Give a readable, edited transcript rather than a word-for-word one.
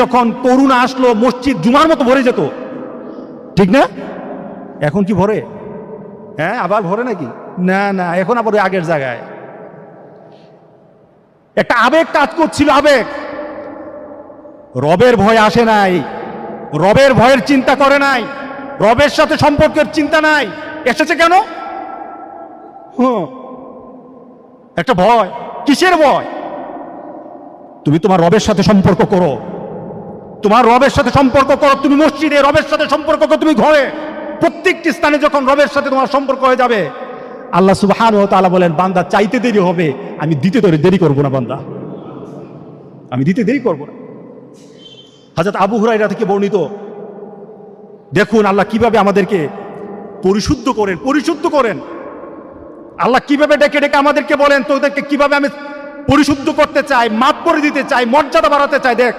যখন করোনা আসলো মসজিদ জুমার মতো ভরে যেত, ঠিক না? এখন কি ভরে? হ্যাঁ, আবার ভরে নাকি? না না, এখন আবার ওই আগের জায়গায়। একটা আবেগ কাজ করছিল, আবেগ। রবের ভয় আসে নাই, রবের ভয়ের চিন্তা করে নাই, রবের সাথে সম্পর্কের চিন্তা নাই। এসেছে কেন? একটা ভয়। কিসের ভয়? তুমি তোমার রবের সাথে সম্পর্ক করো, তোমার রবের সাথে সম্পর্ক করো। তুমি মসজিদে রবের সাথে সম্পর্ক করো, তুমি ঘরে, প্রত্যেকটি স্থানে যখন রবের সাথে তোমার সম্পর্ক হয়ে যাবে, আল্লাহ সুবহানাহু ওয়া তাআলা বলেন, বান্দা চাইতে দেরি হবে, আমি দিতে দেরি করব না। বান্দা, আমি দিতে দেরি করব না। হযরত আবু হুরায়রা থেকে বর্ণিত, দেখুন আল্লাহ কিভাবে আমাদেরকে পরিশুদ্ধ করেন। আল্লাহ কিভাবে ডেকে ডেকে আমাদেরকে বলেন, তোদেরকে কিভাবে আমি পরিশুদ্ধ করতে চাই, মাফ করে দিতে চাই, মর্যাদা বাড়াতে চাই। দেখ